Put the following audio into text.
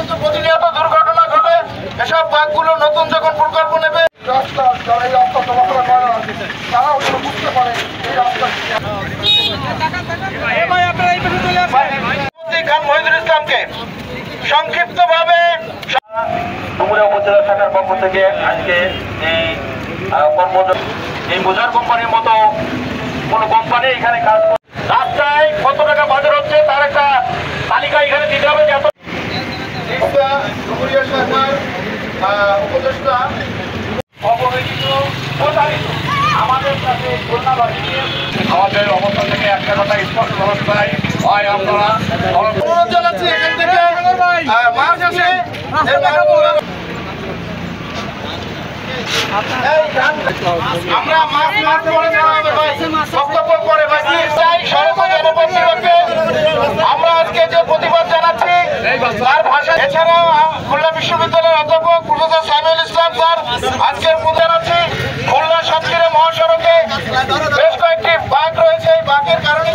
কিন্তু প্রতিনিয়ত দুর্ঘটনা ঘটে। এসব বাঘগুলো নতুন যখন প্রকল্প নেবে যারা এই রাস্তা চলাফেরা করে তারাও যেন বুঝতে পারে এই রাস্তা খান মহিদুল ইসলামকে সংক্ষিপ্তভাবে ডুমুরিয়া উপজেলা শাখার পক্ষ থেকে আজকে এই বোঝার কোম্পানির মতো কোন কোম্পানি এখানে কাজ করে রাস্তায় কত টাকা বাজার হচ্ছে তার একটা তালিকা এখানে দিতে হবে। ডুমুরিয়া শাখার উপদেষ্টা অবহেলিত প্রতারিত আমাদের কাছে খুলনাবাসী আমাদের অবস্থান থেকে একটা কথা স্পষ্ট জানাতে চাই, হয় আপনারা অনুরোধ জানাচ্ছি এখান থেকে মার্চ আসে আমরা মার্চ করে বক্তব্য করে আমরা আজকে যে প্রতিবাদ জানাচ্ছি তার ভাষা। এছাড়াও খুলনা বিশ্ববিদ্যালয়ের অধ্যাপক প্রফেসর সাইমুল ইসলাম স্যার আজকের জানাচ্ছি খুলনা সাতক্ষীরা মহাসড়কে বেশ কয়েকটি বাঘ রয়েছে। এই বাঘের কারণে